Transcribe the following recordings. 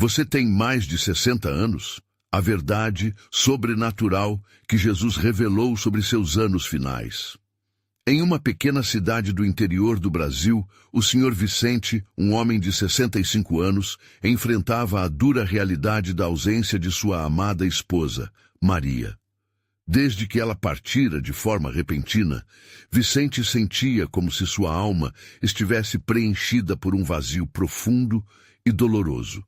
Você tem mais de 60 anos? A verdade sobrenatural que Jesus revelou sobre seus anos finais. Em uma pequena cidade do interior do Brasil, o Sr. Vicente, um homem de 65 anos, enfrentava a dura realidade da ausência de sua amada esposa, Maria. Desde que ela partira de forma repentina, Vicente sentia como se sua alma estivesse preenchida por um vazio profundo e doloroso.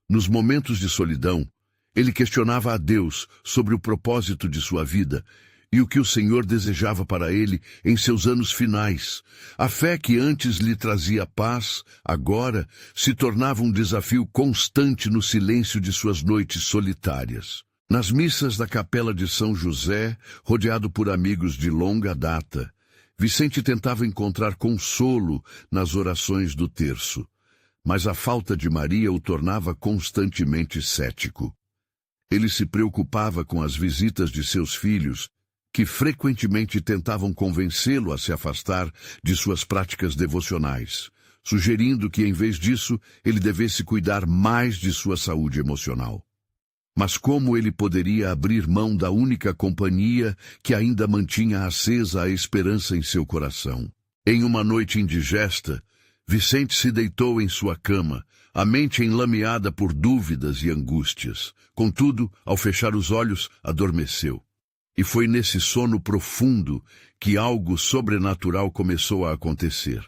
Nos momentos de solidão, ele questionava a Deus sobre o propósito de sua vida e o que o Senhor desejava para ele em seus anos finais. A fé que antes lhe trazia paz, agora se tornava um desafio constante no silêncio de suas noites solitárias. Nas missas da Capela de São José, rodeado por amigos de longa data, Vicente tentava encontrar consolo nas orações do terço, mas a falta de Maria o tornava constantemente cético. Ele se preocupava com as visitas de seus filhos, que frequentemente tentavam convencê-lo a se afastar de suas práticas devocionais, sugerindo que, em vez disso, ele devesse cuidar mais de sua saúde emocional. Mas como ele poderia abrir mão da única companhia que ainda mantinha acesa a esperança em seu coração? Em uma noite indigesta, Vicente se deitou em sua cama, a mente enlameada por dúvidas e angústias. Contudo, ao fechar os olhos, adormeceu. E foi nesse sono profundo que algo sobrenatural começou a acontecer.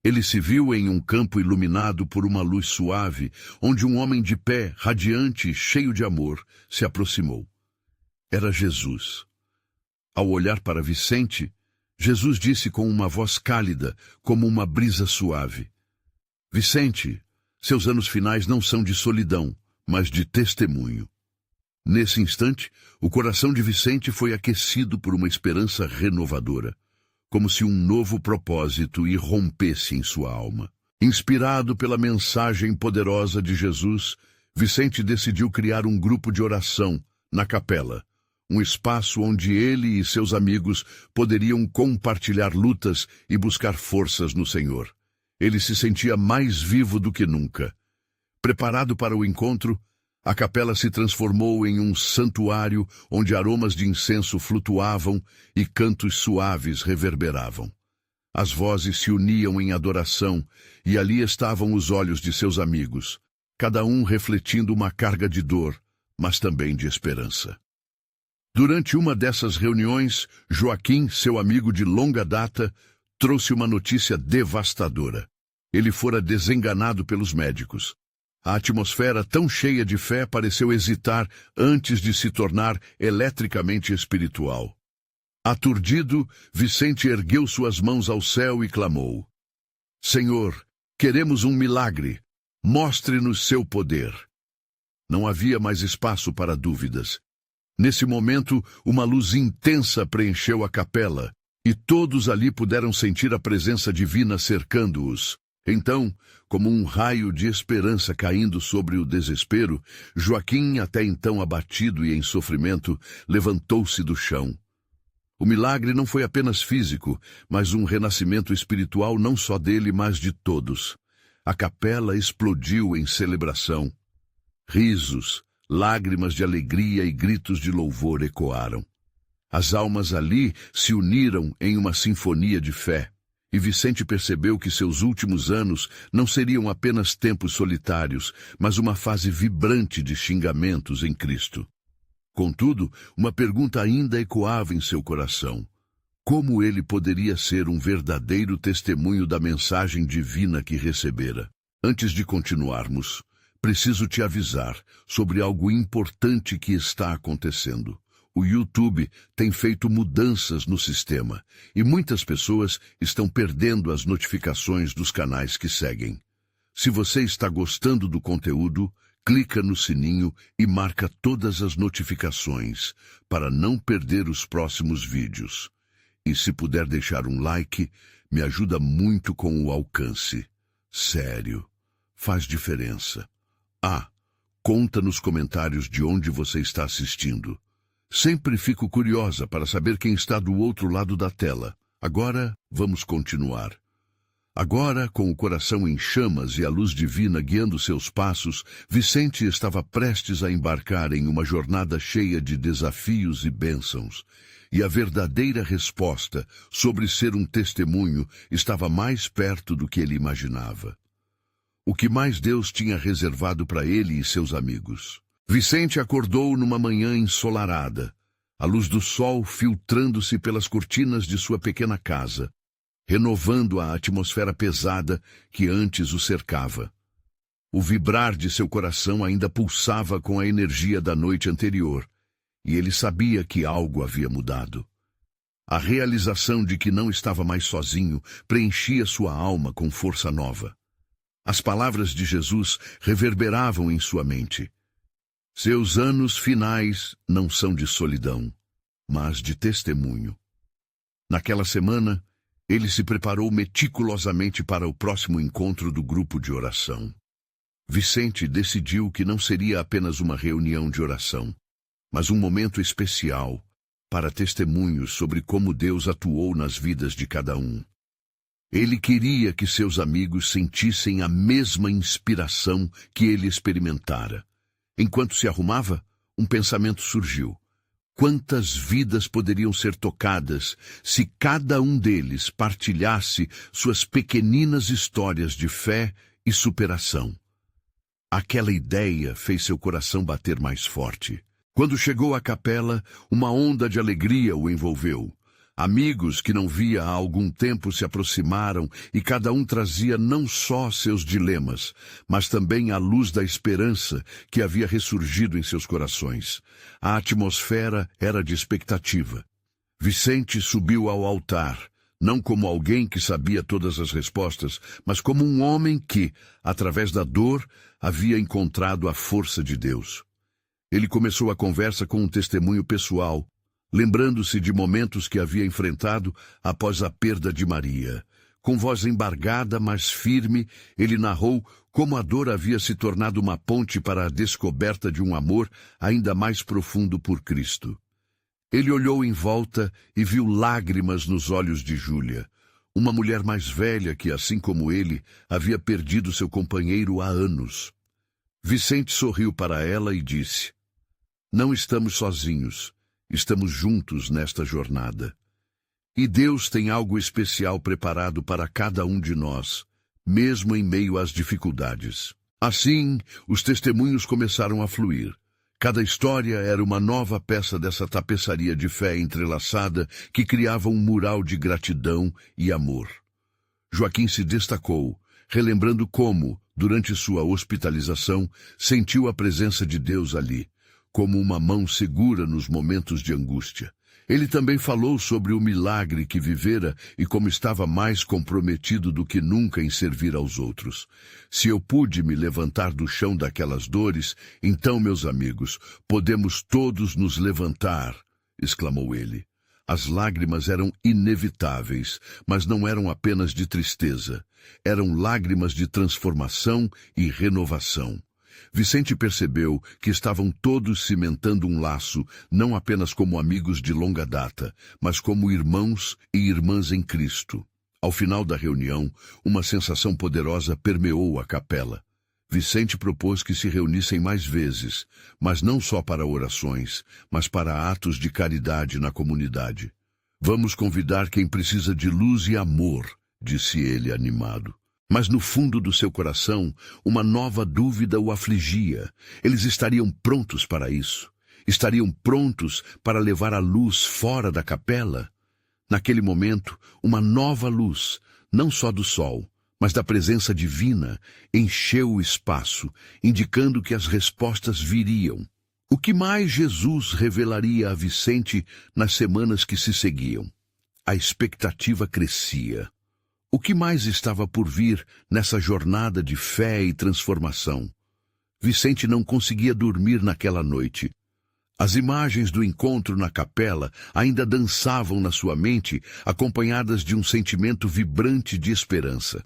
Ele se viu em um campo iluminado por uma luz suave, onde um homem de pé, radiante e cheio de amor, se aproximou. Era Jesus. Ao olhar para Vicente, Jesus disse com uma voz cálida, como uma brisa suave: Vicente, seus anos finais não são de solidão, mas de testemunho. Nesse instante, o coração de Vicente foi aquecido por uma esperança renovadora, como se um novo propósito irrompesse em sua alma. Inspirado pela mensagem poderosa de Jesus, Vicente decidiu criar um grupo de oração na capela, um espaço onde ele e seus amigos poderiam compartilhar lutas e buscar forças no Senhor. Ele se sentia mais vivo do que nunca. Preparado para o encontro, a capela se transformou em um santuário onde aromas de incenso flutuavam e cantos suaves reverberavam. As vozes se uniam em adoração e ali estavam os olhos de seus amigos, cada um refletindo uma carga de dor, mas também de esperança. Durante uma dessas reuniões, Joaquim, seu amigo de longa data, trouxe uma notícia devastadora. Ele fora desenganado pelos médicos. A atmosfera, tão cheia de fé, pareceu hesitar antes de se tornar eletricamente espiritual. Aturdido, Vicente ergueu suas mãos ao céu e clamou: Senhor, queremos um milagre. Mostre-nos seu poder. Não havia mais espaço para dúvidas. Nesse momento, uma luz intensa preencheu a capela, e todos ali puderam sentir a presença divina cercando-os. Então, como um raio de esperança caindo sobre o desespero, Joaquim, até então abatido e em sofrimento, levantou-se do chão. O milagre não foi apenas físico, mas um renascimento espiritual não só dele, mas de todos. A capela explodiu em celebração. Risos, lágrimas de alegria e gritos de louvor ecoaram. As almas ali se uniram em uma sinfonia de fé. E Vicente percebeu que seus últimos anos não seriam apenas tempos solitários, mas uma fase vibrante de xingamentos em Cristo. Contudo, uma pergunta ainda ecoava em seu coração: como ele poderia ser um verdadeiro testemunho da mensagem divina que recebera? Antes de continuarmos, preciso te avisar sobre algo importante que está acontecendo. O YouTube tem feito mudanças no sistema e muitas pessoas estão perdendo as notificações dos canais que seguem. Se você está gostando do conteúdo, clica no sininho e marca todas as notificações para não perder os próximos vídeos. E se puder deixar um like, me ajuda muito com o alcance. Sério, faz diferença. Conta nos comentários de onde você está assistindo. Sempre fico curiosa para saber quem está do outro lado da tela. Agora, vamos continuar. Agora, com o coração em chamas e a luz divina guiando seus passos, Vicente estava prestes a embarcar em uma jornada cheia de desafios e bênçãos. E a verdadeira resposta sobre ser um testemunho estava mais perto do que ele imaginava. O que mais Deus tinha reservado para ele e seus amigos? Vicente acordou numa manhã ensolarada, a luz do sol filtrando-se pelas cortinas de sua pequena casa, renovando a atmosfera pesada que antes o cercava. O vibrar de seu coração ainda pulsava com a energia da noite anterior, e ele sabia que algo havia mudado. A realização de que não estava mais sozinho preenchia sua alma com força nova. As palavras de Jesus reverberavam em sua mente. Seus anos finais não são de solidão, mas de testemunho. Naquela semana, ele se preparou meticulosamente para o próximo encontro do grupo de oração. Vicente decidiu que não seria apenas uma reunião de oração, mas um momento especial para testemunhos sobre como Deus atuou nas vidas de cada um. Ele queria que seus amigos sentissem a mesma inspiração que ele experimentara. Enquanto se arrumava, um pensamento surgiu. Quantas vidas poderiam ser tocadas se cada um deles partilhasse suas pequeninas histórias de fé e superação? Aquela ideia fez seu coração bater mais forte. Quando chegou à capela, uma onda de alegria o envolveu. Amigos que não via há algum tempo se aproximaram e cada um trazia não só seus dilemas, mas também a luz da esperança que havia ressurgido em seus corações. A atmosfera era de expectativa. Vicente subiu ao altar, não como alguém que sabia todas as respostas, mas como um homem que, através da dor, havia encontrado a força de Deus. Ele começou a conversa com um testemunho pessoal, lembrando-se de momentos que havia enfrentado após a perda de Maria. Com voz embargada, mas firme, ele narrou como a dor havia se tornado uma ponte para a descoberta de um amor ainda mais profundo por Cristo. Ele olhou em volta e viu lágrimas nos olhos de Júlia, uma mulher mais velha que, assim como ele, havia perdido seu companheiro há anos. Vicente sorriu para ela e disse: "Não estamos sozinhos. Estamos juntos nesta jornada. E Deus tem algo especial preparado para cada um de nós, mesmo em meio às dificuldades." Assim, os testemunhos começaram a fluir. Cada história era uma nova peça dessa tapeçaria de fé entrelaçada que criava um mural de gratidão e amor. Joaquim se destacou, relembrando como, durante sua hospitalização, sentiu a presença de Deus ali, como uma mão segura nos momentos de angústia. Ele também falou sobre o milagre que vivera e como estava mais comprometido do que nunca em servir aos outros. "Se eu pude me levantar do chão daquelas dores, então, meus amigos, podemos todos nos levantar", exclamou ele. As lágrimas eram inevitáveis, mas não eram apenas de tristeza. Eram lágrimas de transformação e renovação. Vicente percebeu que estavam todos cimentando um laço, não apenas como amigos de longa data, mas como irmãos e irmãs em Cristo. Ao final da reunião, uma sensação poderosa permeou a capela. Vicente propôs que se reunissem mais vezes, mas não só para orações, mas para atos de caridade na comunidade. "Vamos convidar quem precisa de luz e amor", disse ele animado. Mas no fundo do seu coração, uma nova dúvida o afligia. Eles estariam prontos para isso? Estariam prontos para levar a luz fora da capela? Naquele momento, uma nova luz, não só do sol, mas da presença divina, encheu o espaço, indicando que as respostas viriam. O que mais Jesus revelaria a Vicente nas semanas que se seguiam? A expectativa crescia. O que mais estava por vir nessa jornada de fé e transformação? Vicente não conseguia dormir naquela noite. As imagens do encontro na capela ainda dançavam na sua mente, acompanhadas de um sentimento vibrante de esperança.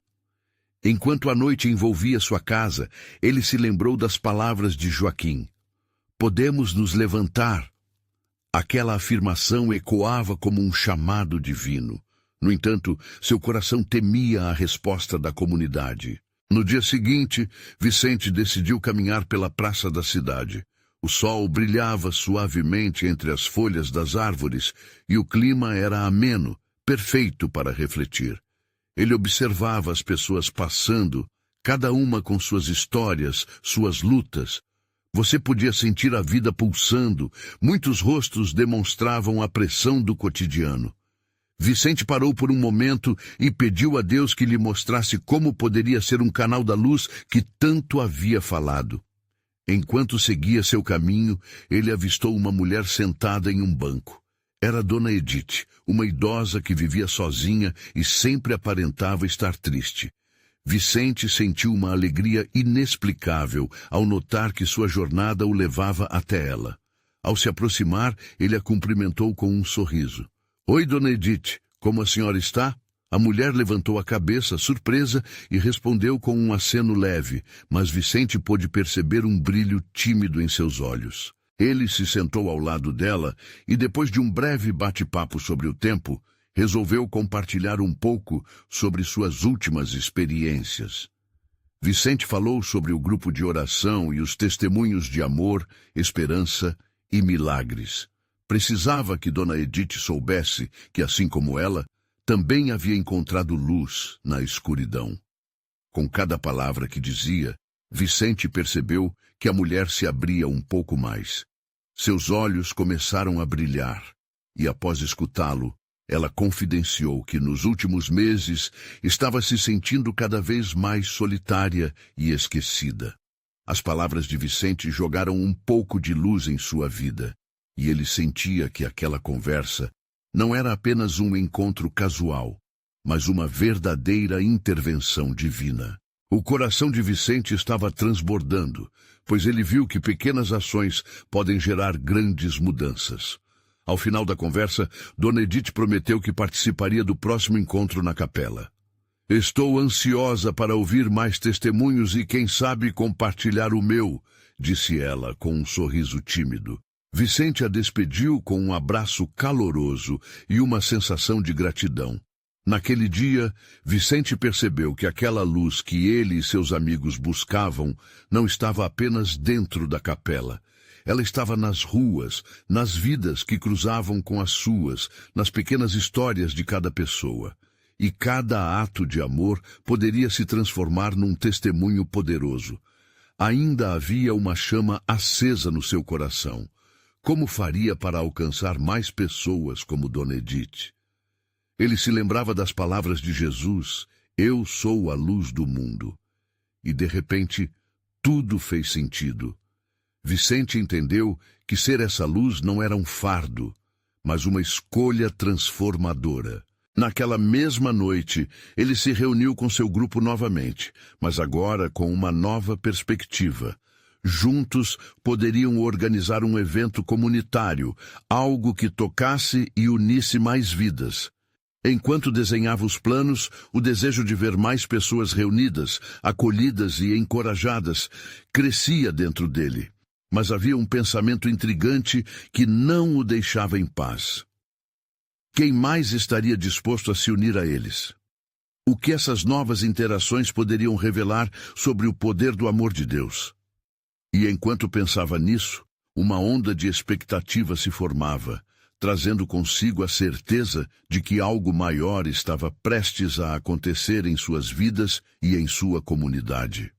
Enquanto a noite envolvia sua casa, ele se lembrou das palavras de Joaquim: "Podemos nos levantar." Aquela afirmação ecoava como um chamado divino. No entanto, seu coração temia a resposta da comunidade. No dia seguinte, Vicente decidiu caminhar pela praça da cidade. O sol brilhava suavemente entre as folhas das árvores e o clima era ameno, perfeito para refletir. Ele observava as pessoas passando, cada uma com suas histórias, suas lutas. Você podia sentir a vida pulsando, muitos rostos demonstravam a pressão do cotidiano. Vicente parou por um momento e pediu a Deus que lhe mostrasse como poderia ser um canal da luz que tanto havia falado. Enquanto seguia seu caminho, ele avistou uma mulher sentada em um banco. Era Dona Edith, uma idosa que vivia sozinha e sempre aparentava estar triste. Vicente sentiu uma alegria inexplicável ao notar que sua jornada o levava até ela. Ao se aproximar, ele a cumprimentou com um sorriso. "Oi, Dona Edith, como a senhora está?" A mulher levantou a cabeça, surpresa, e respondeu com um aceno leve, mas Vicente pôde perceber um brilho tímido em seus olhos. Ele se sentou ao lado dela e, depois de um breve bate-papo sobre o tempo, resolveu compartilhar um pouco sobre suas últimas experiências. Vicente falou sobre o grupo de oração e os testemunhos de amor, esperança e milagres. Precisava que Dona Edith soubesse que, assim como ela, também havia encontrado luz na escuridão. Com cada palavra que dizia, Vicente percebeu que a mulher se abria um pouco mais. Seus olhos começaram a brilhar, e após escutá-lo, ela confidenciou que nos últimos meses estava se sentindo cada vez mais solitária e esquecida. As palavras de Vicente jogaram um pouco de luz em sua vida, e ele sentia que aquela conversa não era apenas um encontro casual, mas uma verdadeira intervenção divina. O coração de Vicente estava transbordando, pois ele viu que pequenas ações podem gerar grandes mudanças. Ao final da conversa, Dona Edith prometeu que participaria do próximo encontro na capela. "Estou ansiosa para ouvir mais testemunhos e, quem sabe, compartilhar o meu", disse ela com um sorriso tímido. Vicente a despediu com um abraço caloroso e uma sensação de gratidão. Naquele dia, Vicente percebeu que aquela luz que ele e seus amigos buscavam não estava apenas dentro da capela. Ela estava nas ruas, nas vidas que cruzavam com as suas, nas pequenas histórias de cada pessoa. E cada ato de amor poderia se transformar num testemunho poderoso. Ainda havia uma chama acesa no seu coração. Como faria para alcançar mais pessoas como Dona Edith? Ele se lembrava das palavras de Jesus, "Eu sou a luz do mundo." E, de repente, tudo fez sentido. Vicente entendeu que ser essa luz não era um fardo, mas uma escolha transformadora. Naquela mesma noite, ele se reuniu com seu grupo novamente, mas agora com uma nova perspectiva. Juntos poderiam organizar um evento comunitário, algo que tocasse e unisse mais vidas. Enquanto desenhava os planos, o desejo de ver mais pessoas reunidas, acolhidas e encorajadas, crescia dentro dele. Mas havia um pensamento intrigante que não o deixava em paz. Quem mais estaria disposto a se unir a eles? O que essas novas interações poderiam revelar sobre o poder do amor de Deus? E enquanto pensava nisso, uma onda de expectativa se formava, trazendo consigo a certeza de que algo maior estava prestes a acontecer em suas vidas e em sua comunidade.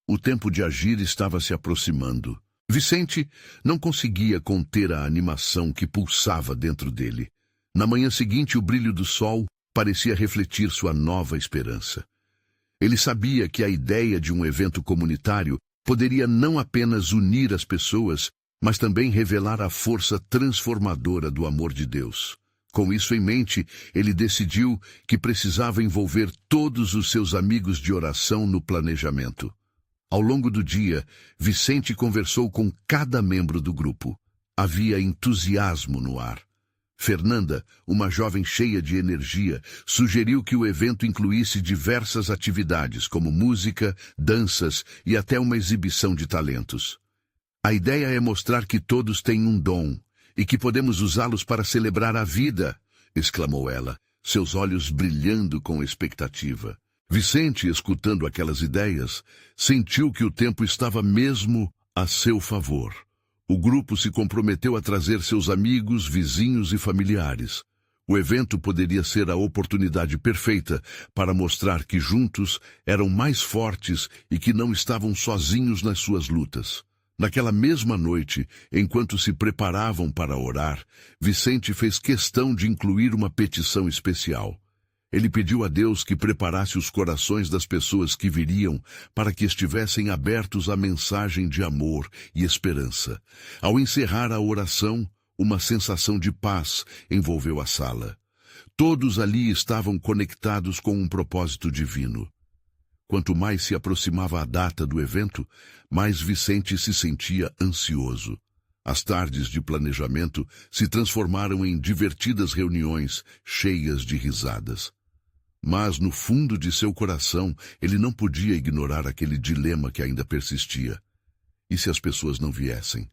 O tempo de agir estava se aproximando. Vicente não conseguia conter a animação que pulsava dentro dele. Na manhã seguinte, o brilho do sol parecia refletir sua nova esperança. Ele sabia que a ideia de um evento comunitário poderia não apenas unir as pessoas, mas também revelar a força transformadora do amor de Deus. Com isso em mente, ele decidiu que precisava envolver todos os seus amigos de oração no planejamento. Ao longo do dia, Vicente conversou com cada membro do grupo. Havia entusiasmo no ar. Fernanda, uma jovem cheia de energia, sugeriu que o evento incluísse diversas atividades, como música, danças e até uma exibição de talentos. "A ideia é mostrar que todos têm um dom e que podemos usá-los para celebrar a vida", exclamou ela. seus olhos brilhando com expectativa. Vicente, escutando aquelas ideias, sentiu que o tempo estava mesmo a seu favor. O grupo se comprometeu a trazer seus amigos, vizinhos e familiares. O evento poderia ser a oportunidade perfeita para mostrar que juntos eram mais fortes e que não estavam sozinhos nas suas lutas. Naquela mesma noite, enquanto se preparavam para orar, Vicente fez questão de incluir uma petição especial. Ele pediu a Deus que preparasse os corações das pessoas que viriam para que estivessem abertos à mensagem de amor e esperança. Ao encerrar a oração, uma sensação de paz envolveu a sala. Todos ali estavam conectados com um propósito divino. Quanto mais se aproximava a data do evento, mais Vicente se sentia ansioso. As tardes de planejamento se transformaram em divertidas reuniões cheias de risadas. Mas, no fundo de seu coração, ele não podia ignorar aquele dilema que ainda persistia. E se as pessoas não viessem?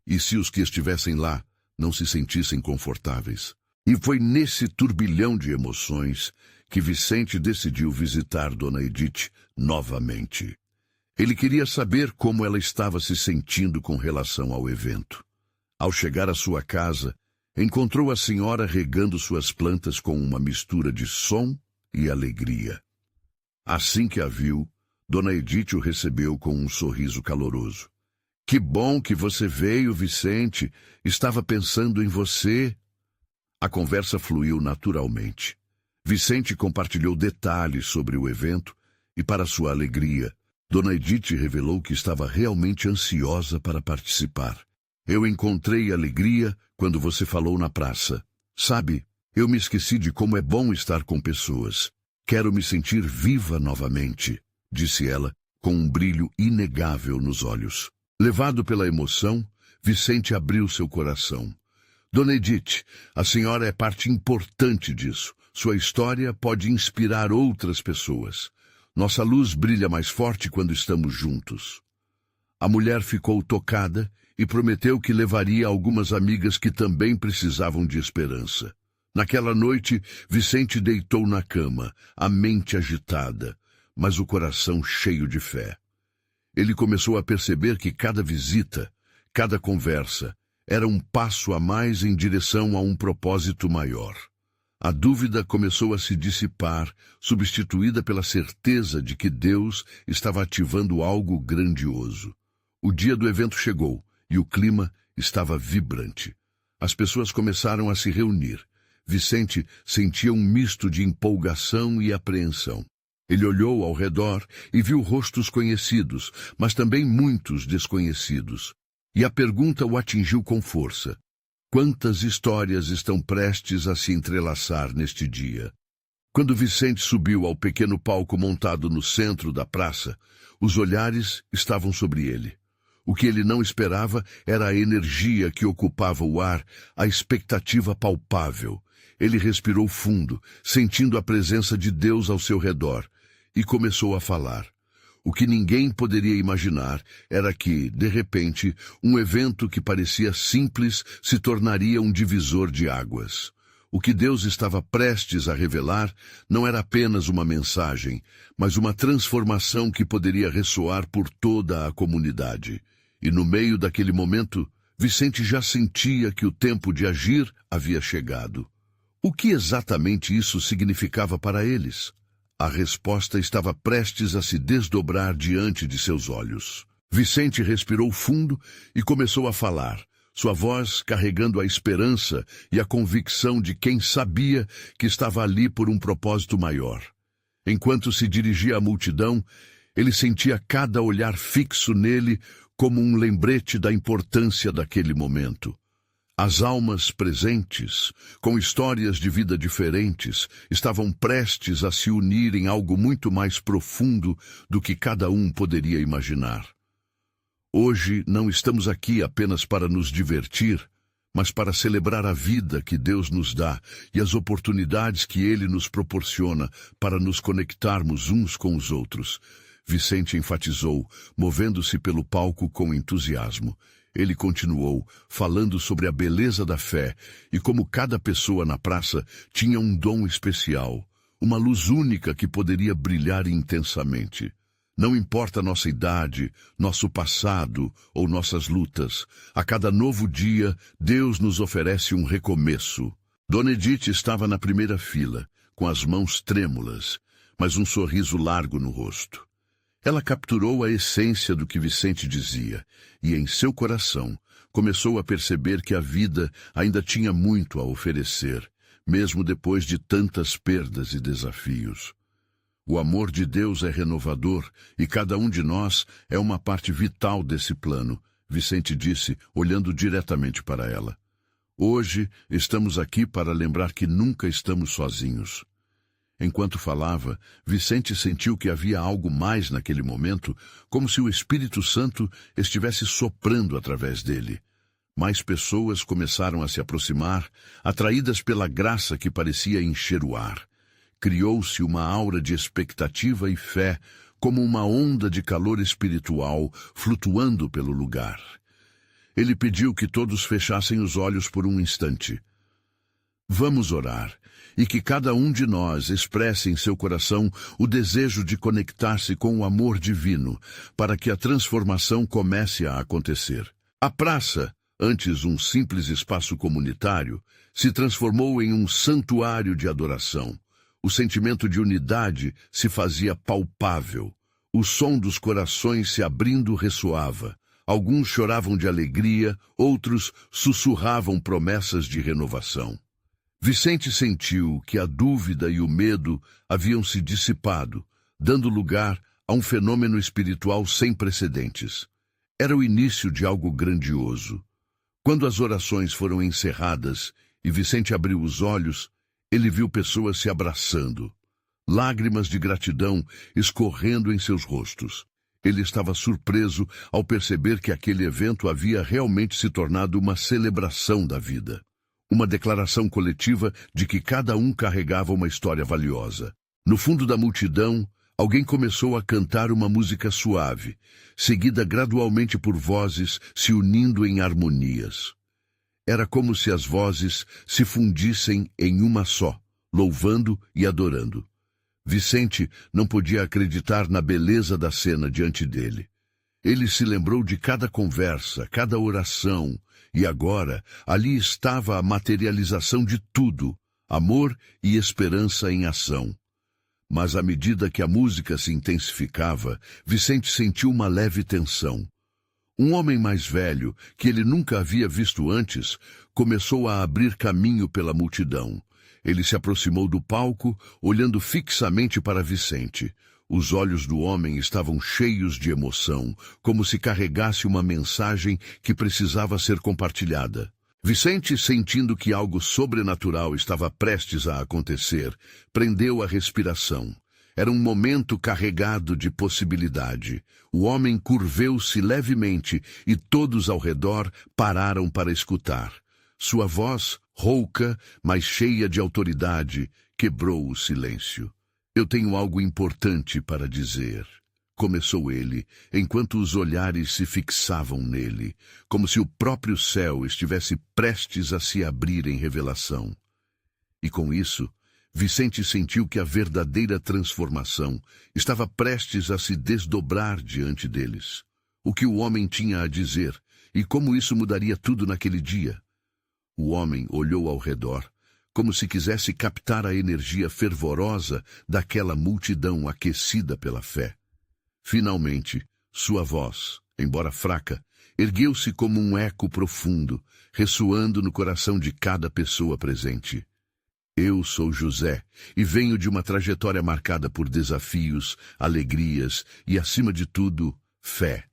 E se os que estivessem lá não se sentissem confortáveis? E foi nesse turbilhão de emoções que Vicente decidiu visitar Dona Edith novamente. Ele queria saber como ela estava se sentindo com relação ao evento. Ao chegar à sua casa, encontrou a senhora regando suas plantas com uma mistura de som e alegria. Assim que a viu, Dona Edith o recebeu com um sorriso caloroso. Que bom que você veio, Vicente. Estava pensando em você. A conversa fluiu naturalmente. Vicente compartilhou detalhes sobre o evento e, para sua alegria, Dona Edith revelou que estava realmente ansiosa para participar. Eu encontrei alegria quando você falou na praça. Sabe, eu me esqueci de como é bom estar com pessoas. Quero me sentir viva novamente, disse ela, com um brilho inegável nos olhos. Levado pela emoção, Vicente abriu seu coração. Dona Edith, a senhora é parte importante disso. Sua história pode inspirar outras pessoas. Nossa luz brilha mais forte quando estamos juntos. A mulher ficou tocada e prometeu que levaria algumas amigas que também precisavam de esperança. Naquela noite, Vicente deitou na cama, a mente agitada, mas o coração cheio de fé. Ele começou a perceber que cada visita, cada conversa, era um passo a mais em direção a um propósito maior. A dúvida começou a se dissipar, substituída pela certeza de que Deus estava ativando algo grandioso. O dia do evento chegou e o clima estava vibrante. As pessoas começaram a se reunir. Vicente sentia um misto de empolgação e apreensão. Ele olhou ao redor e viu rostos conhecidos, mas também muitos desconhecidos. E a pergunta o atingiu com força. Quantas histórias estão prestes a se entrelaçar neste dia? Quando Vicente subiu ao pequeno palco montado no centro da praça, os olhares estavam sobre ele. O que ele não esperava era a energia que ocupava o ar, a expectativa palpável. Ele respirou fundo, sentindo a presença de Deus ao seu redor, e começou a falar. O que ninguém poderia imaginar era que, de repente, um evento que parecia simples se tornaria um divisor de águas. O que Deus estava prestes a revelar não era apenas uma mensagem, mas uma transformação que poderia ressoar por toda a comunidade. E no meio daquele momento, Vicente já sentia que o tempo de agir havia chegado. O que exatamente isso significava para eles? A resposta estava prestes a se desdobrar diante de seus olhos. Vicente respirou fundo e começou a falar, sua voz carregando a esperança e a convicção de quem sabia que estava ali por um propósito maior. Enquanto se dirigia à multidão, ele sentia cada olhar fixo nele como um lembrete da importância daquele momento. As almas presentes, com histórias de vida diferentes, estavam prestes a se unir em algo muito mais profundo do que cada um poderia imaginar. Hoje não estamos aqui apenas para nos divertir, mas para celebrar a vida que Deus nos dá e as oportunidades que Ele nos proporciona para nos conectarmos uns com os outros. Vicente enfatizou, movendo-se pelo palco com entusiasmo. Ele continuou, falando sobre a beleza da fé e como cada pessoa na praça tinha um dom especial, uma luz única que poderia brilhar intensamente. Não importa nossa idade, nosso passado ou nossas lutas, a cada novo dia, Deus nos oferece um recomeço. Dona Edith estava na primeira fila, com as mãos trêmulas, mas um sorriso largo no rosto. Ela capturou a essência do que Vicente dizia, e em seu coração começou a perceber que a vida ainda tinha muito a oferecer, mesmo depois de tantas perdas e desafios. O amor de Deus é renovador e cada um de nós é uma parte vital desse plano, Vicente disse, olhando diretamente para ela. Hoje estamos aqui para lembrar que nunca estamos sozinhos. Enquanto falava, Vicente sentiu que havia algo mais naquele momento, como se o Espírito Santo estivesse soprando através dele. Mais pessoas começaram a se aproximar, atraídas pela graça que parecia encher o ar. Criou-se uma aura de expectativa e fé, como uma onda de calor espiritual flutuando pelo lugar. Ele pediu que todos fechassem os olhos por um instante. Vamos orar, e que cada um de nós expresse em seu coração o desejo de conectar-se com o amor divino, para que a transformação comece a acontecer. A praça, antes um simples espaço comunitário, se transformou em um santuário de adoração. O sentimento de unidade se fazia palpável. O som dos corações se abrindo ressoava. Alguns choravam de alegria, outros sussurravam promessas de renovação. Vicente sentiu que a dúvida e o medo haviam se dissipado, dando lugar a um fenômeno espiritual sem precedentes. Era o início de algo grandioso. Quando as orações foram encerradas e Vicente abriu os olhos, ele viu pessoas se abraçando, lágrimas de gratidão escorrendo em seus rostos. Ele estava surpreso ao perceber que aquele evento havia realmente se tornado uma celebração da vida. Uma declaração coletiva de que cada um carregava uma história valiosa. No fundo da multidão, alguém começou a cantar uma música suave, seguida gradualmente por vozes se unindo em harmonias. Era como se as vozes se fundissem em uma só, louvando e adorando. Vicente não podia acreditar na beleza da cena diante dele. Ele se lembrou de cada conversa, cada oração, e agora ali estava a materialização de tudo, amor e esperança em ação. Mas à medida que a música se intensificava, Vicente sentiu uma leve tensão. Um homem mais velho, que ele nunca havia visto antes, começou a abrir caminho pela multidão. Ele se aproximou do palco, olhando fixamente para Vicente. Os olhos do homem estavam cheios de emoção, como se carregasse uma mensagem que precisava ser compartilhada. Vicente, sentindo que algo sobrenatural estava prestes a acontecer, prendeu a respiração. Era um momento carregado de possibilidade. O homem curveu-se levemente e todos ao redor pararam para escutar. Sua voz, rouca, mas cheia de autoridade, quebrou o silêncio. Eu tenho algo importante para dizer, começou ele, enquanto os olhares se fixavam nele, como se o próprio céu estivesse prestes a se abrir em revelação. E com isso, Vicente sentiu que a verdadeira transformação estava prestes a se desdobrar diante deles. O que o homem tinha a dizer e como isso mudaria tudo naquele dia. O homem olhou ao redor, como se quisesse captar a energia fervorosa daquela multidão aquecida pela fé. Finalmente, sua voz, embora fraca, ergueu-se como um eco profundo, ressoando no coração de cada pessoa presente. Eu sou José e venho de uma trajetória marcada por desafios, alegrias e, acima de tudo, fé.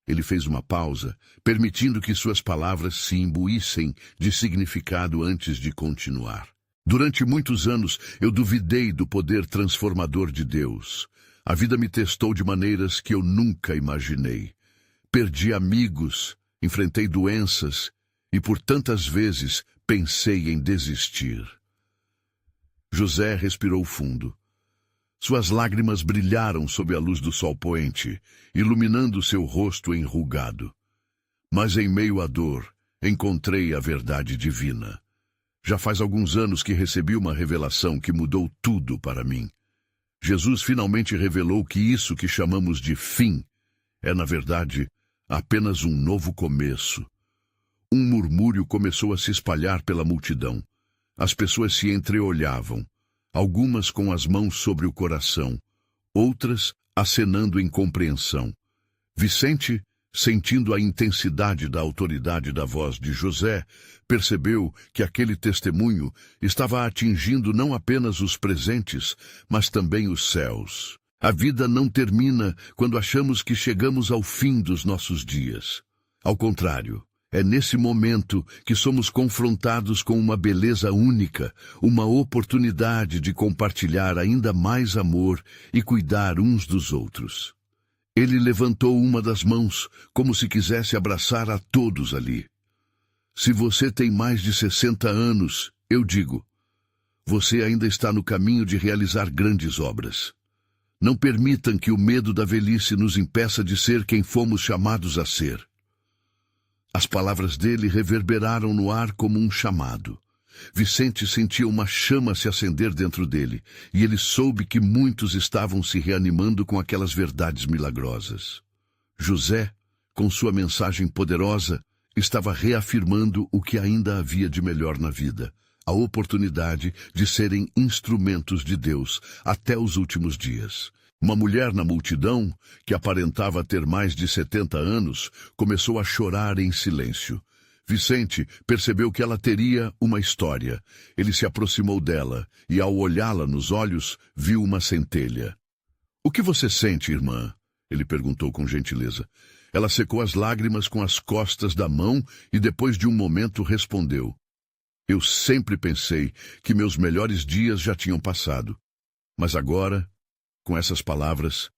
Ele fez uma pausa, permitindo que suas palavras se imbuíssem de significado antes de continuar. Durante muitos anos, eu duvidei do poder transformador de Deus. A vida me testou de maneiras que eu nunca imaginei. Perdi amigos, enfrentei doenças e por tantas vezes pensei em desistir. José respirou fundo. Suas lágrimas brilharam sob a luz do sol poente, iluminando seu rosto enrugado. Mas em meio à dor, encontrei a verdade divina. Já faz alguns anos que recebi uma revelação que mudou tudo para mim. Jesus finalmente revelou que isso que chamamos de fim é, na verdade, apenas um novo começo. Um murmúrio começou a se espalhar pela multidão. As pessoas se entreolhavam, algumas com as mãos sobre o coração, outras acenando em compreensão. Vicente, sentindo a intensidade da autoridade da voz de José, percebeu que aquele testemunho estava atingindo não apenas os presentes, mas também os céus. A vida não termina quando achamos que chegamos ao fim dos nossos dias. Ao contrário, é nesse momento que somos confrontados com uma beleza única, uma oportunidade de compartilhar ainda mais amor e cuidar uns dos outros. Ele levantou uma das mãos, como se quisesse abraçar a todos ali. Se você tem mais de 60 anos, eu digo, você ainda está no caminho de realizar grandes obras. Não permitam que o medo da velhice nos impeça de ser quem fomos chamados a ser. As palavras dele reverberaram no ar como um chamado. Vicente sentia uma chama se acender dentro dele, e ele soube que muitos estavam se reanimando com aquelas verdades milagrosas. José, com sua mensagem poderosa, estava reafirmando o que ainda havia de melhor na vida, a oportunidade de serem instrumentos de Deus até os últimos dias. Uma mulher na multidão, que aparentava ter mais de 70 anos, começou a chorar em silêncio. Vicente percebeu que ela teria uma história. Ele se aproximou dela e, ao olhá-la nos olhos, viu uma centelha. "O que você sente, irmã?" ele perguntou com gentileza. Ela secou as lágrimas com as costas da mão e, depois de um momento, respondeu: "Eu sempre pensei que meus melhores dias já tinham passado. Mas agora, com essas palavras,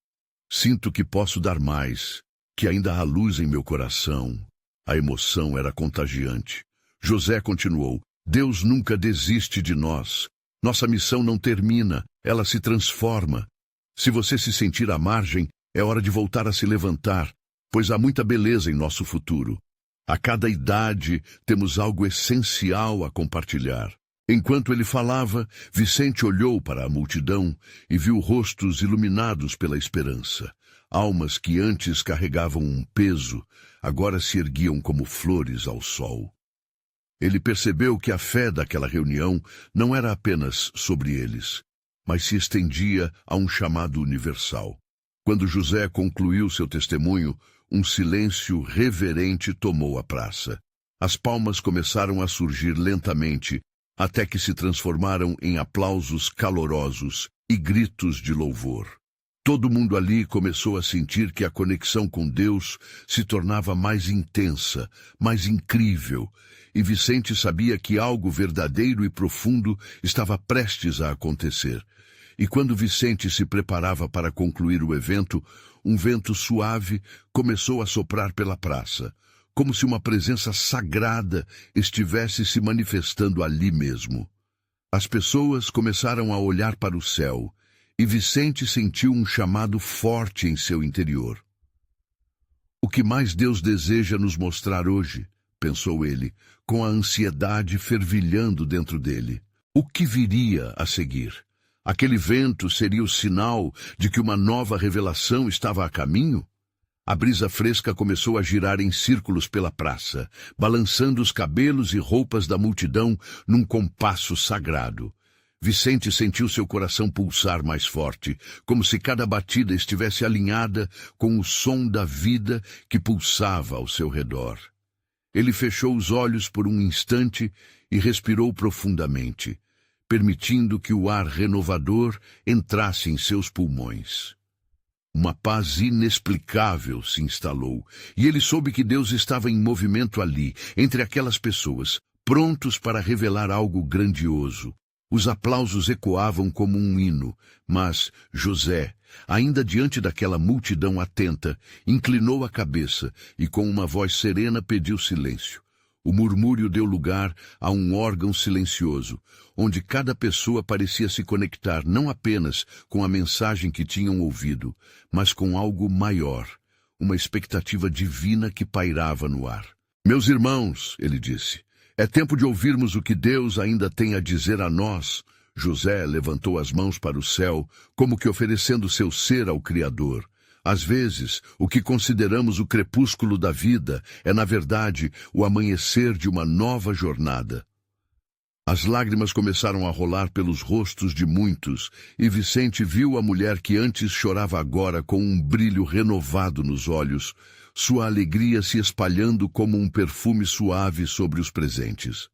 sinto que posso dar mais, que ainda há luz em meu coração." A emoção era contagiante. José continuou: "Deus nunca desiste de nós. Nossa missão não termina, ela se transforma. Se você se sentir à margem, é hora de voltar a se levantar, pois há muita beleza em nosso futuro. A cada idade temos algo essencial a compartilhar." Enquanto ele falava, Vicente olhou para a multidão e viu rostos iluminados pela esperança. Almas que antes carregavam um peso, agora se erguiam como flores ao sol. Ele percebeu que a fé daquela reunião não era apenas sobre eles, mas se estendia a um chamado universal. Quando José concluiu seu testemunho, um silêncio reverente tomou a praça. As palmas começaram a surgir lentamente, até que se transformaram em aplausos calorosos e gritos de louvor. Todo mundo ali começou a sentir que a conexão com Deus se tornava mais intensa, mais incrível, e Vicente sabia que algo verdadeiro e profundo estava prestes a acontecer. E quando Vicente se preparava para concluir o evento, um vento suave começou a soprar pela praça, como se uma presença sagrada estivesse se manifestando ali mesmo. As pessoas começaram a olhar para o céu, e Vicente sentiu um chamado forte em seu interior. "O que mais Deus deseja nos mostrar hoje?" pensou ele, com a ansiedade fervilhando dentro dele. O que viria a seguir? Aquele vento seria o sinal de que uma nova revelação estava a caminho? A brisa fresca começou a girar em círculos pela praça, balançando os cabelos e roupas da multidão num compasso sagrado. Vicente sentiu seu coração pulsar mais forte, como se cada batida estivesse alinhada com o som da vida que pulsava ao seu redor. Ele fechou os olhos por um instante e respirou profundamente, permitindo que o ar renovador entrasse em seus pulmões. Uma paz inexplicável se instalou, e ele soube que Deus estava em movimento ali, entre aquelas pessoas, prontos para revelar algo grandioso. Os aplausos ecoavam como um hino, mas José, ainda diante daquela multidão atenta, inclinou a cabeça e com uma voz serena pediu silêncio. O murmúrio deu lugar a um órgão silencioso, onde cada pessoa parecia se conectar não apenas com a mensagem que tinham ouvido, mas com algo maior, uma expectativa divina que pairava no ar. Meus irmãos, ele disse, é tempo de ouvirmos o que Deus ainda tem a dizer a nós. José levantou as mãos para o céu, como que oferecendo seu ser ao Criador. Às vezes, o que consideramos o crepúsculo da vida é, na verdade, o amanhecer de uma nova jornada. As lágrimas começaram a rolar pelos rostos de muitos, e Vicente viu a mulher que antes chorava agora com um brilho renovado nos olhos, sua alegria se espalhando como um perfume suave sobre os presentes.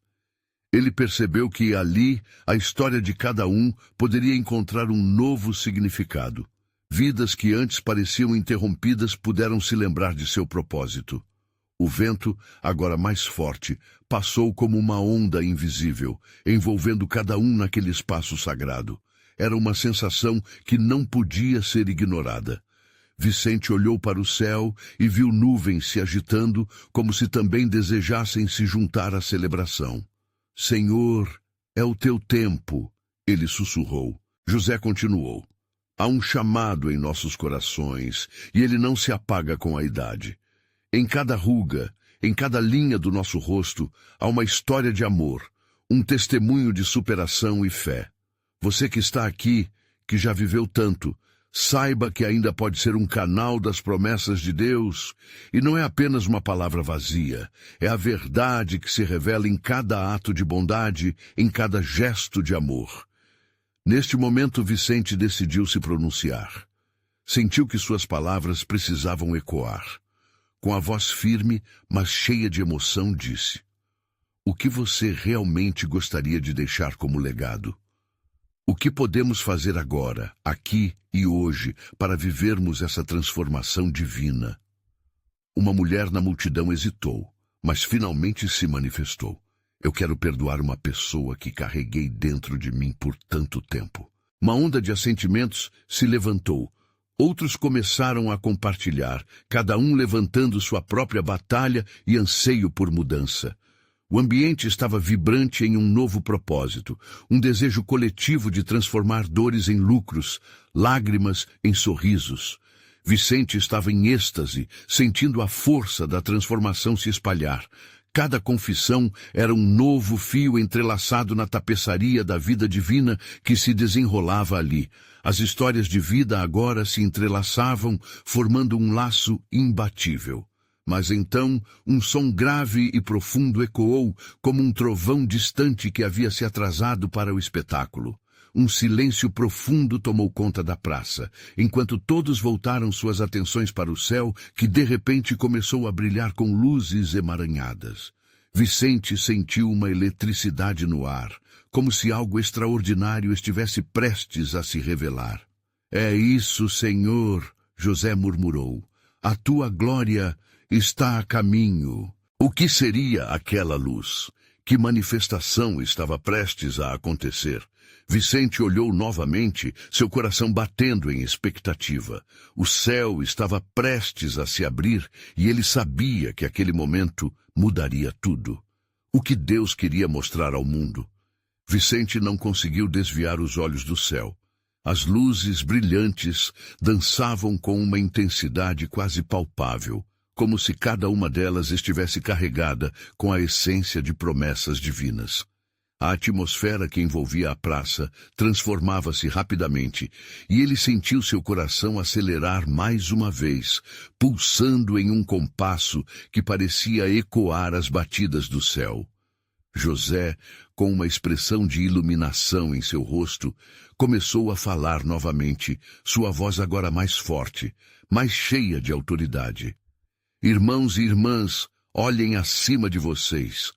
Ele percebeu que ali a história de cada um poderia encontrar um novo significado. Vidas que antes pareciam interrompidas puderam se lembrar de seu propósito. O vento, agora mais forte, passou como uma onda invisível, envolvendo cada um naquele espaço sagrado. Era uma sensação que não podia ser ignorada. Vicente olhou para o céu e viu nuvens se agitando, como se também desejassem se juntar à celebração. Senhor, é o teu tempo, ele sussurrou. José continuou. Há um chamado em nossos corações, e ele não se apaga com a idade. Em cada ruga, em cada linha do nosso rosto, há uma história de amor, um testemunho de superação e fé. Você que está aqui, que já viveu tanto, saiba que ainda pode ser um canal das promessas de Deus, e não é apenas uma palavra vazia, é a verdade que se revela em cada ato de bondade, em cada gesto de amor. Neste momento, Vicente decidiu se pronunciar. Sentiu que suas palavras precisavam ecoar. Com a voz firme, mas cheia de emoção, disse: O que você realmente gostaria de deixar como legado? O que podemos fazer agora, aqui e hoje, para vivermos essa transformação divina? Uma mulher na multidão hesitou, mas finalmente se manifestou. Eu quero perdoar uma pessoa que carreguei dentro de mim por tanto tempo. Uma onda de assentimentos se levantou. Outros começaram a compartilhar, cada um levantando sua própria batalha e anseio por mudança. O ambiente estava vibrante em um novo propósito, um desejo coletivo de transformar dores em lucros, lágrimas em sorrisos. Vicente estava em êxtase, sentindo a força da transformação se espalhar. Cada confissão era um novo fio entrelaçado na tapeçaria da vida divina que se desenrolava ali. As histórias de vida agora se entrelaçavam, formando um laço imbatível. Mas então, um som grave e profundo ecoou, como um trovão distante que havia se atrasado para o espetáculo. Um silêncio profundo tomou conta da praça, enquanto todos voltaram suas atenções para o céu, que de repente começou a brilhar com luzes emaranhadas. Vicente sentiu uma eletricidade no ar, como se algo extraordinário estivesse prestes a se revelar. É isso, Senhor, José murmurou. A tua glória está a caminho. O que seria aquela luz? Que manifestação estava prestes a acontecer? Vicente olhou novamente, seu coração batendo em expectativa. O céu estava prestes a se abrir e ele sabia que aquele momento mudaria tudo. O que Deus queria mostrar ao mundo? Vicente não conseguiu desviar os olhos do céu. As luzes brilhantes dançavam com uma intensidade quase palpável, como se cada uma delas estivesse carregada com a essência de promessas divinas. A atmosfera que envolvia a praça transformava-se rapidamente, e ele sentiu seu coração acelerar mais uma vez, pulsando em um compasso que parecia ecoar as batidas do céu. José, com uma expressão de iluminação em seu rosto, começou a falar novamente, sua voz agora mais forte, mais cheia de autoridade. Irmãos e irmãs, olhem acima de vocês.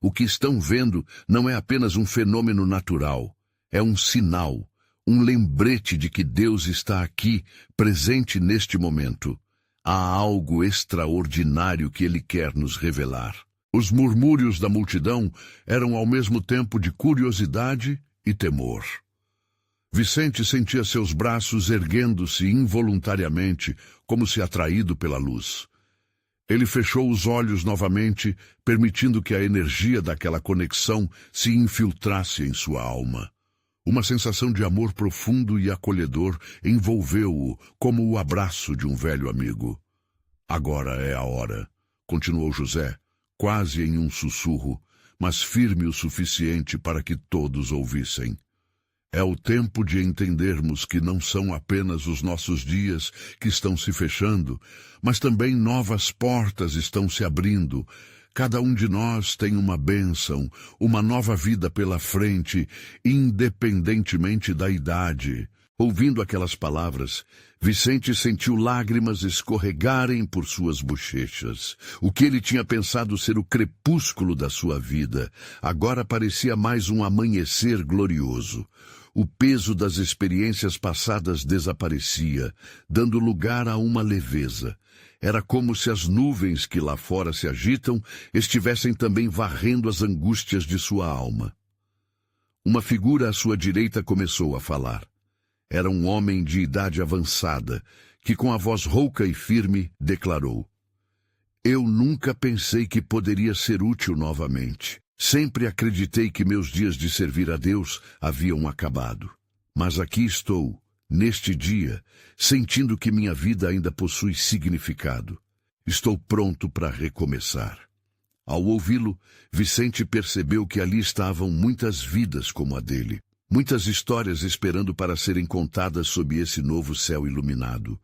O que estão vendo não é apenas um fenômeno natural, é um sinal, um lembrete de que Deus está aqui, presente neste momento. Há algo extraordinário que Ele quer nos revelar. Os murmúrios da multidão eram ao mesmo tempo de curiosidade e temor. Vicente sentia seus braços erguendo-se involuntariamente, como se atraído pela luz. Ele fechou os olhos novamente, permitindo que a energia daquela conexão se infiltrasse em sua alma. Uma sensação de amor profundo e acolhedor envolveu-o como o abraço de um velho amigo. Agora é a hora, continuou José, quase em um sussurro, mas firme o suficiente para que todos ouvissem. É o tempo de entendermos que não são apenas os nossos dias que estão se fechando, mas também novas portas estão se abrindo. Cada um de nós tem uma bênção, uma nova vida pela frente, independentemente da idade. Ouvindo aquelas palavras, Vicente sentiu lágrimas escorregarem por suas bochechas. O que ele tinha pensado ser o crepúsculo da sua vida, agora parecia mais um amanhecer glorioso. O peso das experiências passadas desaparecia, dando lugar a uma leveza. Era como se as nuvens que lá fora se agitam estivessem também varrendo as angústias de sua alma. Uma figura à sua direita começou a falar. Era um homem de idade avançada, que com a voz rouca e firme declarou: Eu nunca pensei que poderia ser útil novamente. Sempre acreditei que meus dias de servir a Deus haviam acabado. Mas aqui estou, neste dia, sentindo que minha vida ainda possui significado. Estou pronto para recomeçar. Ao ouvi-lo, Vicente percebeu que ali estavam muitas vidas como a dele. Muitas histórias esperando para serem contadas sob esse novo céu iluminado.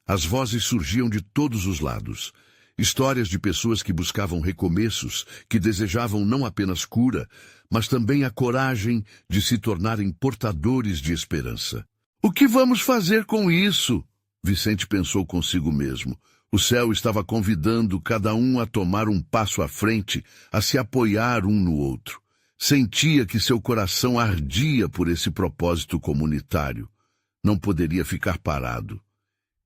As vozes surgiam de todos os lados. Histórias de pessoas que buscavam recomeços, que desejavam não apenas cura, mas também a coragem de se tornarem portadores de esperança. O que vamos fazer com isso? Vicente pensou consigo mesmo. O céu estava convidando cada um a tomar um passo à frente, a se apoiar um no outro. Sentia que seu coração ardia por esse propósito comunitário. Não poderia ficar parado.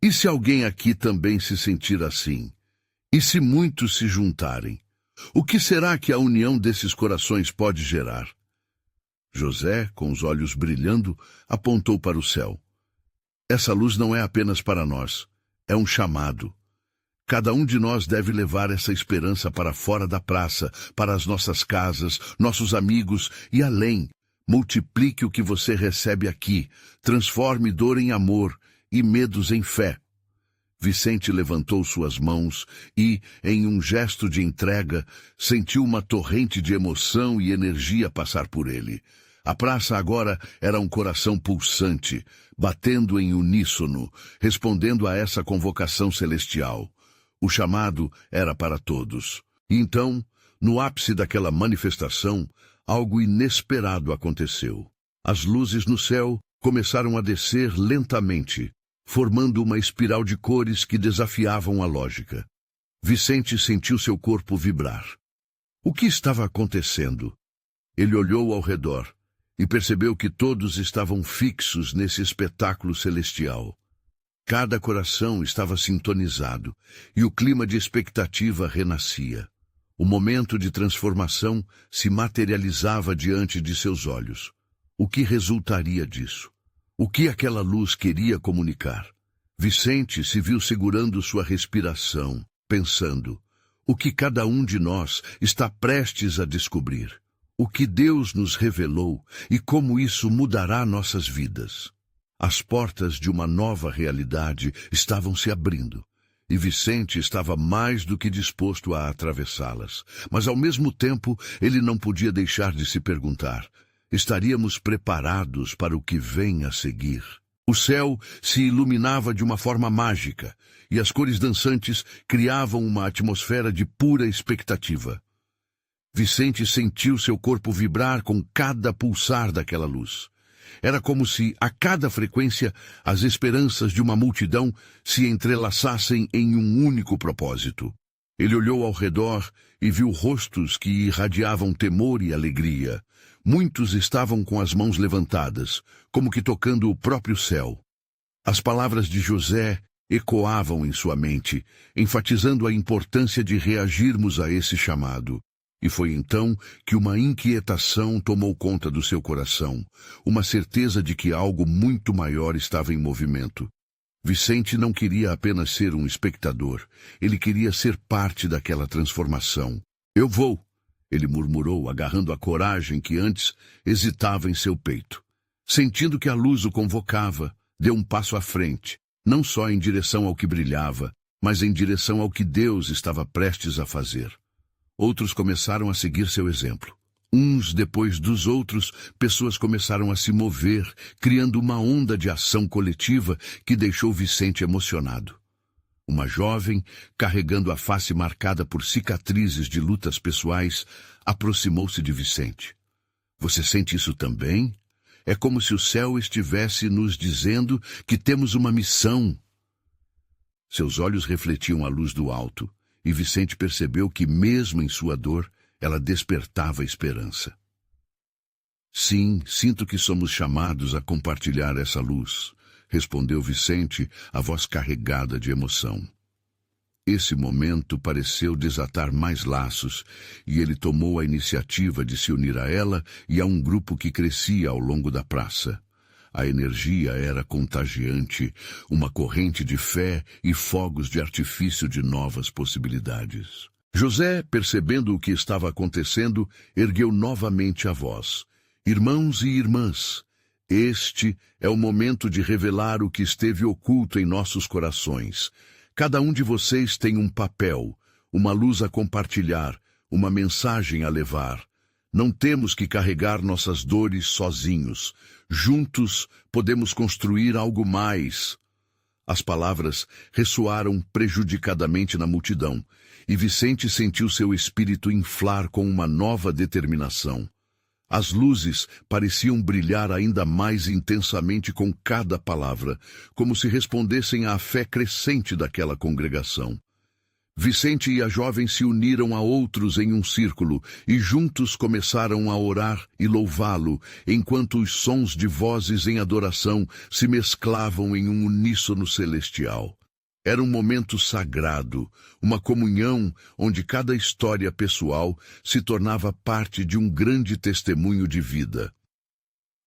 E se alguém aqui também se sentir assim? E se muitos se juntarem? O que será que a união desses corações pode gerar? José, com os olhos brilhando, apontou para o céu. Essa luz não é apenas para nós, é um chamado. Cada um de nós deve levar essa esperança para fora da praça, para as nossas casas, nossos amigos e além. Multiplique o que você recebe aqui, transforme dor em amor e medos em fé. Vicente levantou suas mãos e, em um gesto de entrega, sentiu uma torrente de emoção e energia passar por ele. A praça agora era um coração pulsante, batendo em uníssono, respondendo a essa convocação celestial. O chamado era para todos. E então, no ápice daquela manifestação, algo inesperado aconteceu. As luzes no céu começaram a descer lentamente, formando uma espiral de cores que desafiavam a lógica. Vicente sentiu seu corpo vibrar. O que estava acontecendo? Ele olhou ao redor e percebeu que todos estavam fixos nesse espetáculo celestial. Cada coração estava sintonizado e o clima de expectativa renascia. O momento de transformação se materializava diante de seus olhos. O que resultaria disso? O que aquela luz queria comunicar? Vicente se viu segurando sua respiração, pensando: o que cada um de nós está prestes a descobrir? O que Deus nos revelou e como isso mudará nossas vidas? As portas de uma nova realidade estavam se abrindo, e Vicente estava mais do que disposto a atravessá-las. Mas, ao mesmo tempo, ele não podia deixar de se perguntar: estaríamos preparados para o que vem a seguir? O céu se iluminava de uma forma mágica, e as cores dançantes criavam uma atmosfera de pura expectativa. Vicente sentiu seu corpo vibrar com cada pulsar daquela luz. Era como se, a cada frequência, as esperanças de uma multidão se entrelaçassem em um único propósito. Ele olhou ao redor e viu rostos que irradiavam temor e alegria. Muitos estavam com as mãos levantadas, como que tocando o próprio céu. As palavras de José ecoavam em sua mente, enfatizando a importância de reagirmos a esse chamado. E foi então que uma inquietação tomou conta do seu coração, uma certeza de que algo muito maior estava em movimento. Vicente não queria apenas ser um espectador, ele queria ser parte daquela transformação. Eu vou, ele murmurou, agarrando a coragem que antes hesitava em seu peito. Sentindo que a luz o convocava, deu um passo à frente, não só em direção ao que brilhava, mas em direção ao que Deus estava prestes a fazer. Outros começaram a seguir seu exemplo. Uns depois dos outros, pessoas começaram a se mover, criando uma onda de ação coletiva que deixou Vicente emocionado. Uma jovem, carregando a face marcada por cicatrizes de lutas pessoais, aproximou-se de Vicente. Você sente isso também? É como se o céu estivesse nos dizendo que temos uma missão. Seus olhos refletiam a luz do alto, e Vicente percebeu que, mesmo em sua dor, ela despertava esperança. Sim, sinto que somos chamados a compartilhar essa luz, respondeu Vicente, a voz carregada de emoção. Esse momento pareceu desatar mais laços, e ele tomou a iniciativa de se unir a ela e a um grupo que crescia ao longo da praça. A energia era contagiante, uma corrente de fé e fogos de artifício de novas possibilidades. José, percebendo o que estava acontecendo, ergueu novamente a voz. Irmãos e irmãs, este é o momento de revelar o que esteve oculto em nossos corações. Cada um de vocês tem um papel, uma luz a compartilhar, uma mensagem a levar. Não temos que carregar nossas dores sozinhos. Juntos podemos construir algo mais. As palavras ressoaram prejudicadamente na multidão, e Vicente sentiu seu espírito inflar com uma nova determinação. As luzes pareciam brilhar ainda mais intensamente com cada palavra, como se respondessem à fé crescente daquela congregação. Vicente e a jovem se uniram a outros em um círculo e juntos começaram a orar e louvá-lo, enquanto os sons de vozes em adoração se mesclavam em um uníssono celestial. Era um momento sagrado, uma comunhão onde cada história pessoal se tornava parte de um grande testemunho de vida.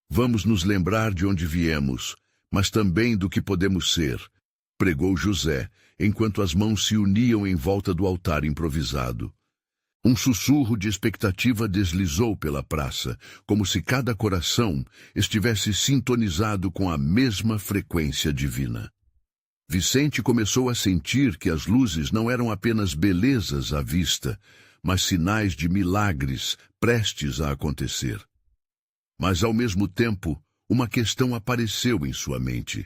Vamos nos lembrar de onde viemos, mas também do que podemos ser, pregou José, enquanto as mãos se uniam em volta do altar improvisado. Um sussurro de expectativa deslizou pela praça, como se cada coração estivesse sintonizado com a mesma frequência divina. Vicente começou a sentir que as luzes não eram apenas belezas à vista, mas sinais de milagres prestes a acontecer. Mas, ao mesmo tempo, uma questão apareceu em sua mente.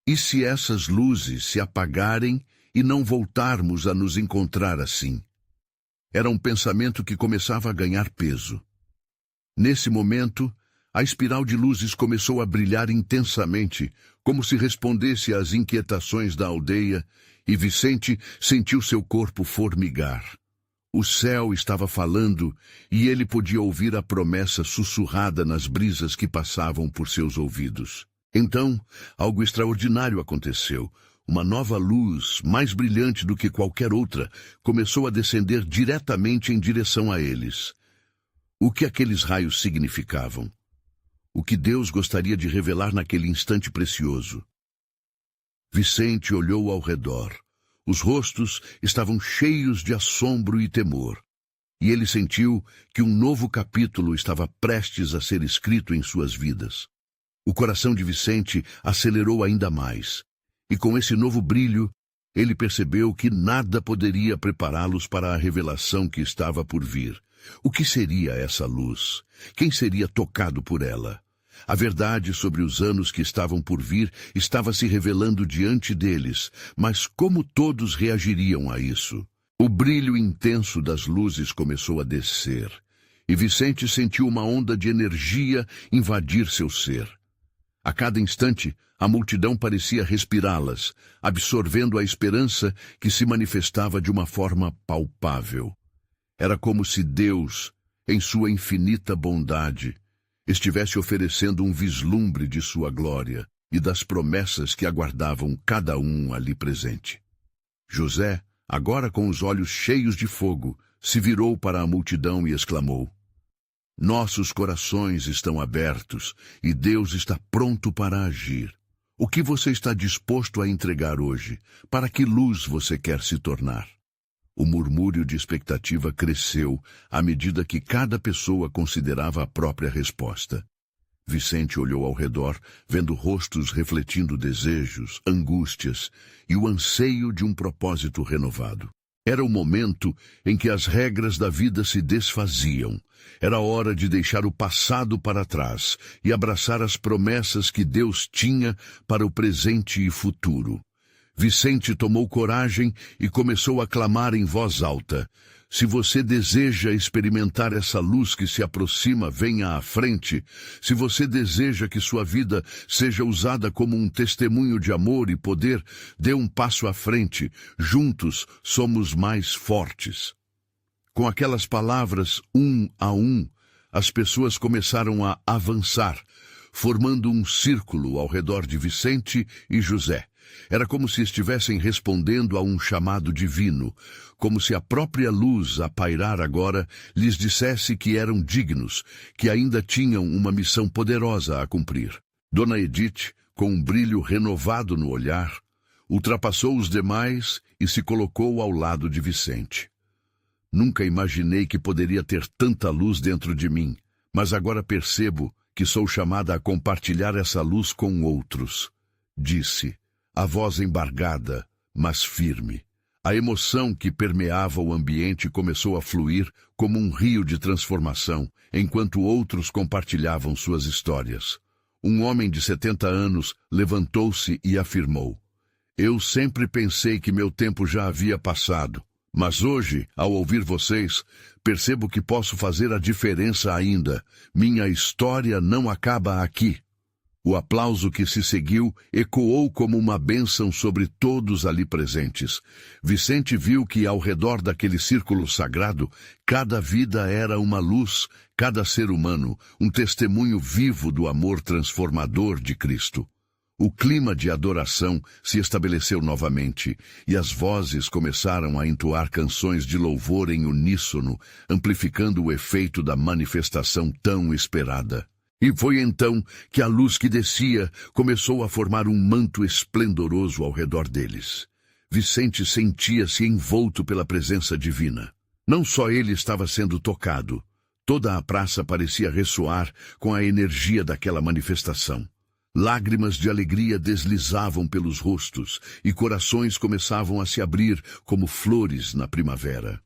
E se essas luzes se apagarem e não voltarmos a nos encontrar assim? Era um pensamento que começava a ganhar peso. Nesse momento, a espiral de luzes começou a brilhar intensamente, como se respondesse às inquietações da aldeia, e Vicente sentiu seu corpo formigar. O céu estava falando, e ele podia ouvir a promessa sussurrada nas brisas que passavam por seus ouvidos. Então, algo extraordinário aconteceu. Uma nova luz, mais brilhante do que qualquer outra, começou a descender diretamente em direção a eles. O que aqueles raios significavam? O que Deus gostaria de revelar naquele instante precioso? Vicente olhou ao redor. Os rostos estavam cheios de assombro e temor, e ele sentiu que um novo capítulo estava prestes a ser escrito em suas vidas. O coração de Vicente acelerou ainda mais, e com esse novo brilho, ele percebeu que nada poderia prepará-los para a revelação que estava por vir. O que seria essa luz? Quem seria tocado por ela? A verdade sobre os anos que estavam por vir estava se revelando diante deles, mas como todos reagiriam a isso? O brilho intenso das luzes começou a descer, e Vicente sentiu uma onda de energia invadir seu ser. A cada instante, a multidão parecia respirá-las, absorvendo a esperança que se manifestava de uma forma palpável. Era como se Deus, em sua infinita bondade, estivesse oferecendo um vislumbre de sua glória e das promessas que aguardavam cada um ali presente. José, agora com os olhos cheios de fogo, se virou para a multidão e exclamou: Nossos corações estão abertos e Deus está pronto para agir. O que você está disposto a entregar hoje? Para que luz você quer se tornar? O murmúrio de expectativa cresceu à medida que cada pessoa considerava a própria resposta. Vicente olhou ao redor, vendo rostos refletindo desejos, angústias e o anseio de um propósito renovado. Era o momento em que as regras da vida se desfaziam. Era hora de deixar o passado para trás e abraçar as promessas que Deus tinha para o presente e futuro. Vicente tomou coragem e começou a clamar em voz alta: se você deseja experimentar essa luz que se aproxima, venha à frente. Se você deseja que sua vida seja usada como um testemunho de amor e poder, dê um passo à frente. Juntos somos mais fortes. Com aquelas palavras, um a um, as pessoas começaram a avançar, formando um círculo ao redor de Vicente e José. Era como se estivessem respondendo a um chamado divino, como se a própria luz a pairar agora lhes dissesse que eram dignos, que ainda tinham uma missão poderosa a cumprir. Dona Edith, com um brilho renovado no olhar, ultrapassou os demais e se colocou ao lado de Vicente. Nunca imaginei que poderia ter tanta luz dentro de mim, mas agora percebo que sou chamada a compartilhar essa luz com outros, disse, a voz embargada, mas firme. A emoção que permeava o ambiente começou a fluir como um rio de transformação, enquanto outros compartilhavam suas histórias. Um homem de 70 anos levantou-se e afirmou: eu sempre pensei que meu tempo já havia passado, mas hoje, ao ouvir vocês, percebo que posso fazer a diferença ainda. Minha história não acaba aqui. O aplauso que se seguiu ecoou como uma bênção sobre todos ali presentes. Vicente viu que ao redor daquele círculo sagrado, cada vida era uma luz, cada ser humano, um testemunho vivo do amor transformador de Cristo. O clima de adoração se estabeleceu novamente, e as vozes começaram a entoar canções de louvor em uníssono, amplificando o efeito da manifestação tão esperada. E foi então que a luz que descia começou a formar um manto esplendoroso ao redor deles. Vicente sentia-se envolto pela presença divina. Não só ele estava sendo tocado, toda a praça parecia ressoar com a energia daquela manifestação. Lágrimas de alegria deslizavam pelos rostos e corações começavam a se abrir como flores na primavera.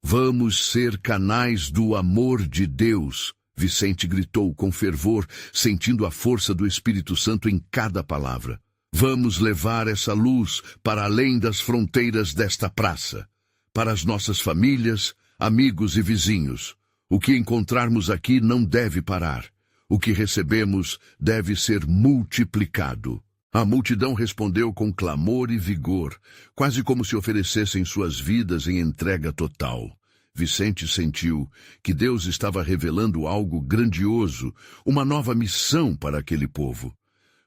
Vamos ser canais do amor de Deus, Vicente gritou com fervor, sentindo a força do Espírito Santo em cada palavra. Vamos levar essa luz para além das fronteiras desta praça, para as nossas famílias, amigos e vizinhos. O que encontrarmos aqui não deve parar. O que recebemos deve ser multiplicado. A multidão respondeu com clamor e vigor, quase como se oferecessem suas vidas em entrega total. Vicente sentiu que Deus estava revelando algo grandioso, uma nova missão para aquele povo.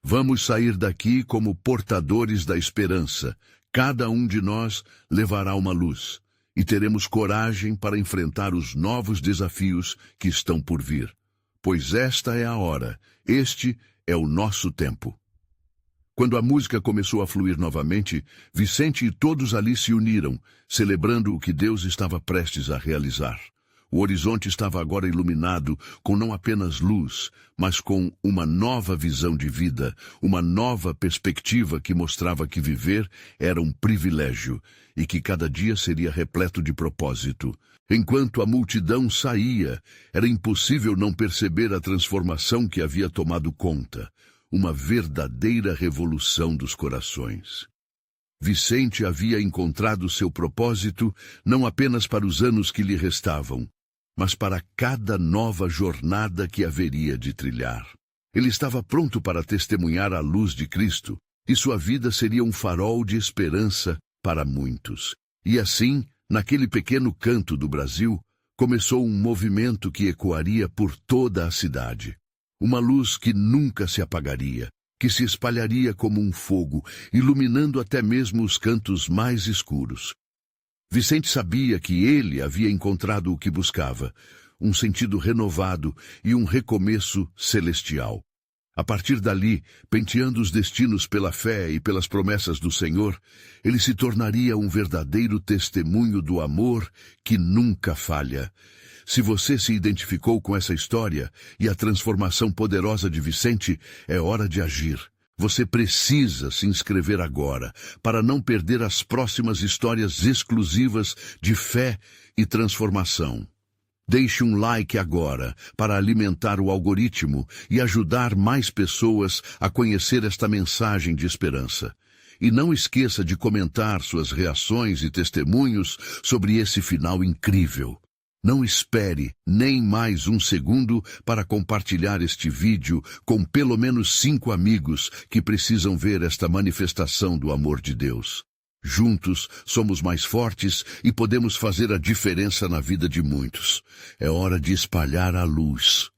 Vamos sair daqui como portadores da esperança. Cada um de nós levará uma luz, e teremos coragem para enfrentar os novos desafios que estão por vir. Pois esta é a hora, este é o nosso tempo. Quando a música começou a fluir novamente, Vicente e todos ali se uniram, celebrando o que Deus estava prestes a realizar. O horizonte estava agora iluminado com não apenas luz, mas com uma nova visão de vida, uma nova perspectiva que mostrava que viver era um privilégio e que cada dia seria repleto de propósito. Enquanto a multidão saía, era impossível não perceber a transformação que havia tomado conta. Uma verdadeira revolução dos corações. Vicente havia encontrado seu propósito não apenas para os anos que lhe restavam, mas para cada nova jornada que haveria de trilhar. Ele estava pronto para testemunhar a luz de Cristo, e sua vida seria um farol de esperança para muitos. E assim, naquele pequeno canto do Brasil, começou um movimento que ecoaria por toda a cidade. Uma luz que nunca se apagaria, que se espalharia como um fogo, iluminando até mesmo os cantos mais escuros. Vicente sabia que ele havia encontrado o que buscava, um sentido renovado e um recomeço celestial. A partir dali, penteando os destinos pela fé e pelas promessas do Senhor, ele se tornaria um verdadeiro testemunho do amor que nunca falha. Se você se identificou com essa história e a transformação poderosa de Vicente, é hora de agir. Você precisa se inscrever agora para não perder as próximas histórias exclusivas de fé e transformação. Deixe um like agora para alimentar o algoritmo e ajudar mais pessoas a conhecer esta mensagem de esperança. E não esqueça de comentar suas reações e testemunhos sobre esse final incrível. Não espere nem mais um segundo para compartilhar este vídeo com pelo menos 5 amigos que precisam ver esta manifestação do amor de Deus. Juntos, somos mais fortes e podemos fazer a diferença na vida de muitos. É hora de espalhar a luz.